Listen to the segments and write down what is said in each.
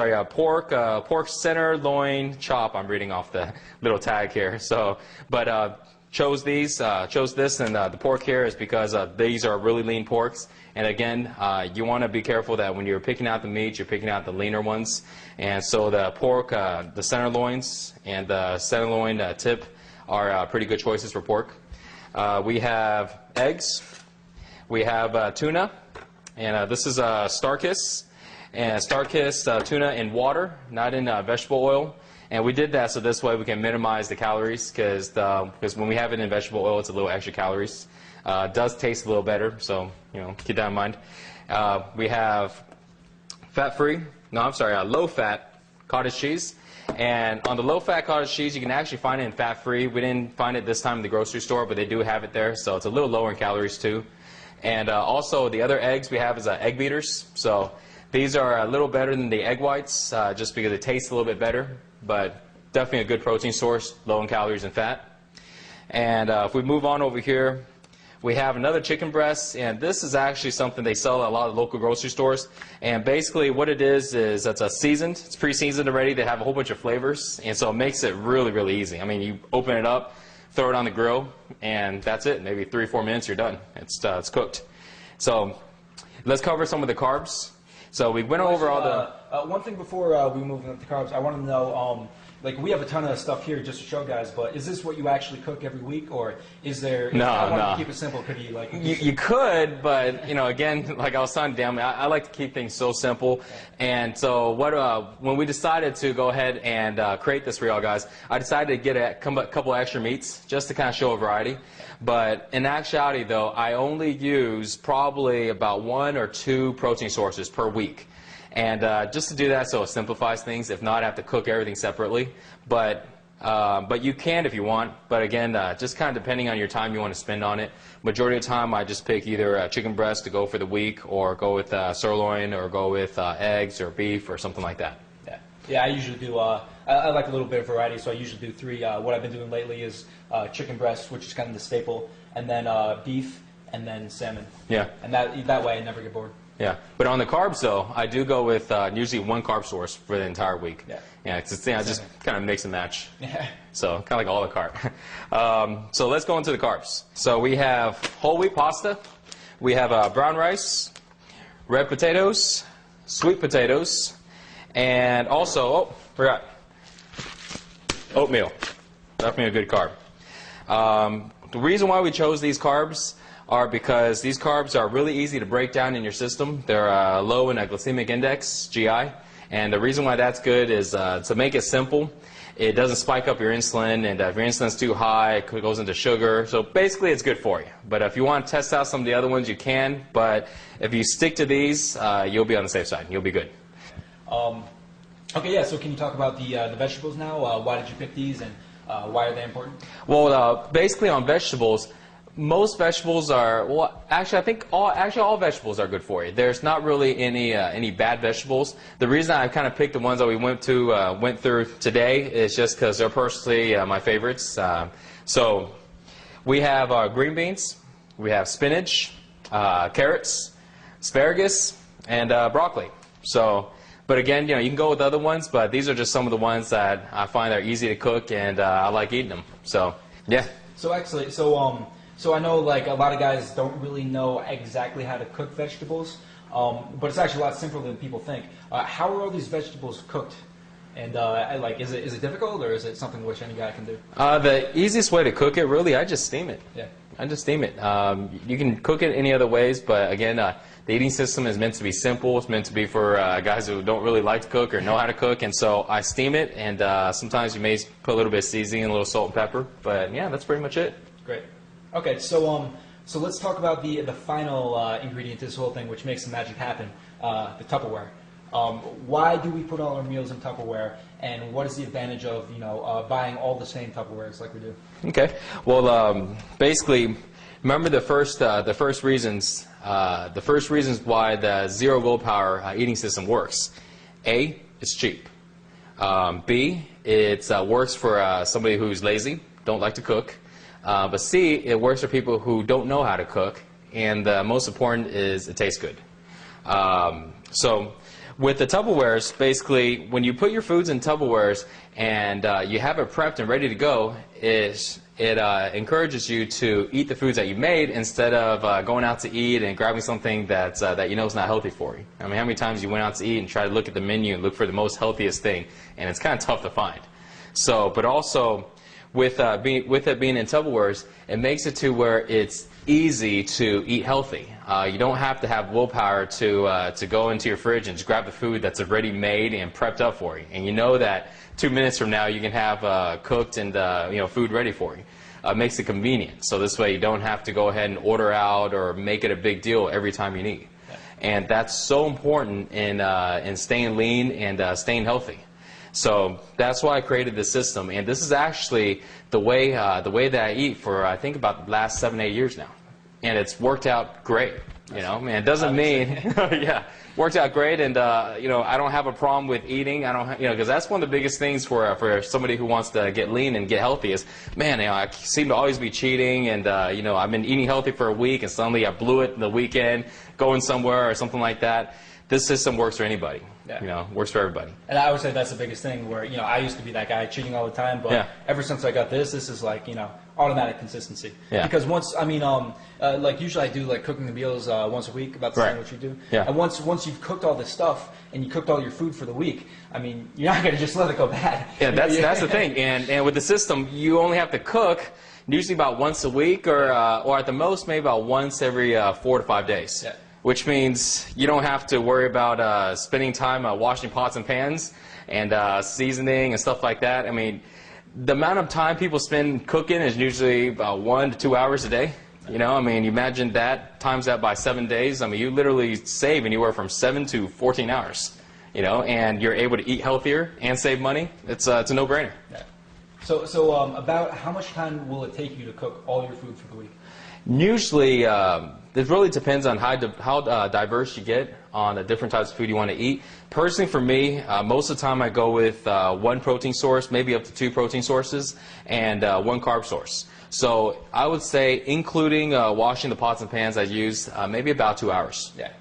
Sorry, pork center, loin, chop. I'm reading off the little tag here. So, but chose this, and the pork here is because these are really lean porks. And again, you want to be careful that when you're picking out the meat, you're picking out the leaner ones. And so the pork, the center loins and the center loin tip are pretty good choices for pork. We have eggs. We have tuna, and this is Starkiss. And Starkiss tuna in water, not in vegetable oil. And we did that so this way we can minimize the calories, because when we have it in vegetable oil, it's a little extra calories. It does taste a little better, so keep that in mind. We have low-fat cottage cheese. And on the low-fat cottage cheese, you can actually find it in fat-free. We didn't find it this time in the grocery store, but they do have it there, so it's a little lower in calories too. And also the other eggs we have is egg beaters. So these are a little better than the egg whites, just because it tastes a little bit better, but definitely a good protein source, low in calories and fat. And if we move on over here, we have another chicken breast, and this is actually something they sell at a lot of local grocery stores. And basically what it is it's it's pre-seasoned already. They have a whole bunch of flavors, and so it makes it really, really easy. I mean, you open it up, throw it on the grill, and that's it. Maybe 3 or 4 minutes, you're done. It's cooked. So let's cover some of the carbs. So we went over all the... one thing before we move on to carbs, I want to know, like, we have a ton of stuff here just to show guys, but is this what you actually cook every week, or is there... No, I want to keep it simple. Could you, like... You could, but, again, like I was telling Dan, I like to keep things so simple. And so when we decided to go ahead and create this for y'all guys, I decided to get a couple extra meats just to kind of show a variety. But in actuality, though, I only use probably about 1 or 2 protein sources per week. And just to do that so it simplifies things. If not, I have to cook everything separately. But you can if you want. But again, just kind of depending on your time you want to spend on it. Majority of the time, I just pick either chicken breast to go for the week, or go with sirloin, or go with eggs or beef or something like that. Yeah, I usually do, I like a little bit of variety, so I usually do 3. What I've been doing lately is chicken breast, which is kind of the staple, and then beef, and then salmon. Yeah. And that way I never get bored. Yeah, but on the carbs, though, I do go with usually 1 carb source for the entire week. Yeah, it's just kind of mix and match. Yeah. So kind of like all the carb. So let's go into the carbs. So we have whole wheat pasta. We have brown rice, red potatoes, sweet potatoes, and also, forgot, oatmeal. Definitely a good carb. The reason why we chose these carbs are because these carbs are really easy to break down in your system. They're low in a glycemic index, GI. And the reason why that's good is to make it simple, it doesn't spike up your insulin, and if your insulin's too high, it goes into sugar. So basically it's good for you. But if you want to test out some of the other ones, you can. But if you stick to these, you'll be on the safe side. You'll be good. Okay, yeah, so can you talk about the vegetables now? Why did you pick these, and why are they important? Well, basically on vegetables, most vegetables are, well, actually I think all vegetables are good for you. There's not really any bad vegetables. The reason I kind of picked the ones that we went through today is just because they're personally my favorites. So we have green beans, we have spinach, carrots, asparagus, and broccoli. So, but again, you can go with other ones, but these are just some of the ones that I find are easy to cook, and I like eating them. So, yeah. So actually, so I know, like, a lot of guys don't really know exactly how to cook vegetables, but it's actually a lot simpler than people think. How are all these vegetables cooked? And like, is it difficult, or is it something which any guy can do? The easiest way to cook it, really, I just steam it. Yeah. I just steam it. You can cook it any other ways, but again, the eating system is meant to be simple. It's meant to be for guys who don't really like to cook or know how to cook, and so I steam it. And sometimes you may put a little bit of seasoning and a little salt and pepper, but yeah, that's pretty much it. Great. Okay, so let's talk about the final ingredient to this whole thing, which makes the magic happen, the Tupperware. Why do we put all our meals in Tupperware, and what is the advantage of buying all the same Tupperwares like we do? Okay. Well, basically, remember the first reasons why the zero willpower eating system works. A, it's cheap. B, it works for somebody who's lazy, don't like to cook. But C, it works for people who don't know how to cook, and the most important is it tastes good. So with the Tupperwares, basically, when you put your foods in Tupperwares and you have it prepped and ready to go, it encourages you to eat the foods that you made instead of going out to eat and grabbing something that you know is not healthy for you. I mean, how many times you went out to eat and try to look at the menu and look for the most healthiest thing, and it's kind of tough to find. So, but also with it being in Tupperwares, it makes it to where it's easy to eat healthy. You don't have to have willpower to go into your fridge and just grab the food that's already made and prepped up for you. And you know that 2 minutes from now you can have cooked and food ready for you. Makes it convenient. So this way you don't have to go ahead and order out or make it a big deal every time you need. And that's so important in staying lean and staying healthy. So that's why I created this system, and this is actually the way that I eat for I think about the last 7-8 years now, and it's worked out great. You know, man, it doesn't mean yeah, worked out great, and I don't have a problem with eating. I don't, because that's one of the biggest things for somebody who wants to get lean and get healthy is, man, I seem to always be cheating, and I've been eating healthy for a week, and suddenly I blew it in the weekend, going somewhere or something like that. This system works for anybody. Yeah. Works for everybody. And I would say that's the biggest thing where, I used to be that guy cheating all the time, but ever since I got this is like, automatic consistency. Yeah. Because once, like usually I do like cooking the meals once a week, about the same what you do. Yeah. And once you've cooked all this stuff and you cooked all your food for the week, you're not going to just let it go bad. Yeah, that's the thing. And with the system, you only have to cook usually about once a week or at the most maybe about once every 4 to 5 days. Yeah. Which means you don't have to worry about spending time washing pots and pans and seasoning and stuff like that. I mean, the amount of time people spend cooking is usually about 1 to 2 hours a day. You imagine that, times that by 7 days. You literally save anywhere from 7 to 14 hours. And you're able to eat healthier and save money. It's a no-brainer. Yeah. So about how much time will it take you to cook all your food for the week? Usually, it really depends on how diverse you get on the different types of food you want to eat. Personally, for me, most of the time I go with 1 protein source, maybe up to 2 protein sources, and 1 carb source. So I would say, including washing the pots and pans, I use maybe about 2 hours. Yeah,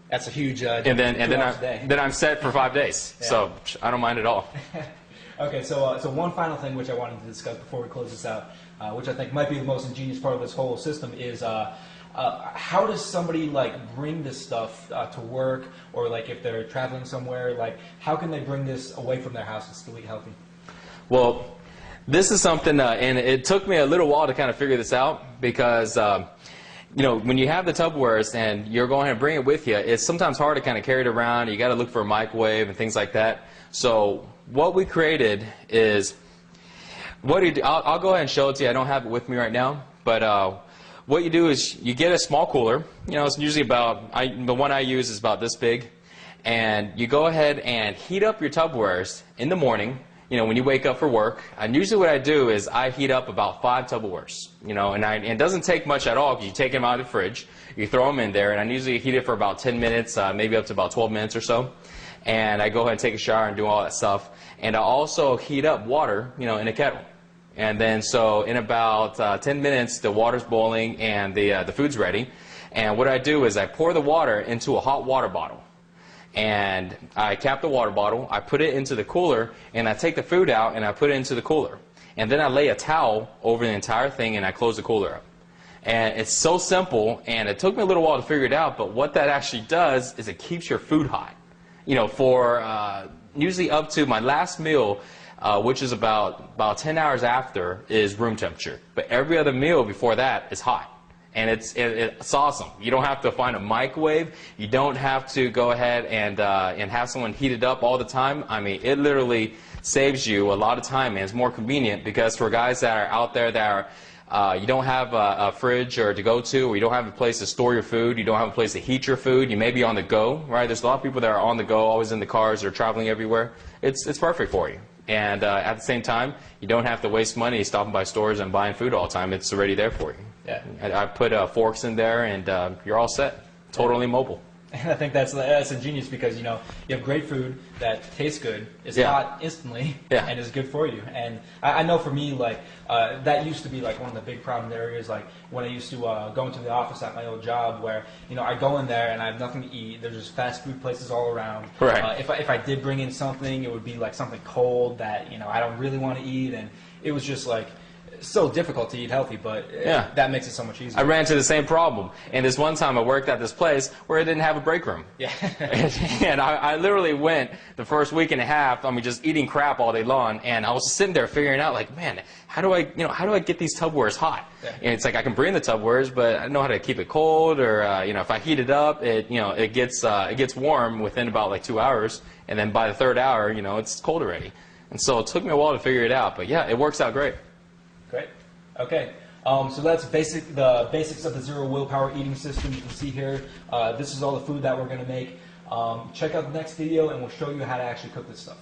that's a huge. And then I'm set for 5 days. Yeah. So I don't mind at all. Okay, so one final thing which I wanted to discuss before we close this out, which I think might be the most ingenious part of this whole system, is how does somebody bring this stuff to work, or if they're traveling somewhere, how can they bring this away from their house and still eat healthy? Well, this is something, and it took me a little while to kind of figure this out because. When you have the Tupperwares and you're going to bring it with you, it's sometimes hard to kind of carry it around. You got to look for a microwave and things like that. So what we created is, I'll go ahead and show it to you. I don't have it with me right now, but what you do is you get a small cooler. It's usually the one I use is about this big, and you go ahead and heat up your Tupperwares in the morning. When you wake up for work, and usually what I do is I heat up about 5 Tupperwares, and it doesn't take much at all because you take them out of the fridge, you throw them in there, and I usually heat it for about 10 minutes, maybe up to about 12 minutes or so, and I go ahead and take a shower and do all that stuff, and I also heat up water, in a kettle, and then so in about 10 minutes the water's boiling and the food's ready, and what I do is I pour the water into a hot water bottle. And I cap the water bottle, I put it into the cooler, and I take the food out and I put it into the cooler. And then I lay a towel over the entire thing and I close the cooler up. And it's so simple, and it took me a little while to figure it out, but what that actually does is it keeps your food hot. For usually up to my last meal, which is about 10 hours after, is room temperature. But every other meal before that is hot. And it's awesome. You don't have to find a microwave. You don't have to go ahead and have someone heat it up all the time. It literally saves you a lot of time, and it's more convenient because for guys that are out there that are, you don't have a fridge or to go to, or you don't have a place to store your food, you don't have a place to heat your food, you may be on the go, right? There's a lot of people that are on the go, always in the cars or traveling everywhere. It's perfect for you. And at the same time, you don't have to waste money stopping by stores and buying food all the time. It's already there for you. Yeah. I put forks in there, and you're all set. Totally mobile. And I think that's ingenious because you have great food that tastes good, is Yeah. hot instantly, Yeah. and is good for you. And I know for me, like that used to be like one of the big problem areas. Like when I used to go into the office at my old job, where I go in there and I have nothing to eat. There's just fast food places all around. Right. If I did bring in something, it would be like something cold that I don't really want to eat, and it was just like so difficult to eat healthy, but Yeah. that makes it so much easier. I ran into the same problem. And this one time I worked at this place where it didn't have a break room. Yeah. And I literally went the first week and a half, just eating crap all day long. And I was sitting there figuring out, like, man, how do I get these Tupperwares hot? Yeah. And it's like I can bring the Tupperwares, but I don't know how to keep it cold, or if I heat it up, it gets warm within about like 2 hours, and then by the third hour, it's cold already. And so it took me a while to figure it out, but yeah, it works out great. Great. Okay. So that's the basics of the zero willpower eating system. You can see here, this is all the food that we're going to make. Check out the next video, and we'll show you how to actually cook this stuff.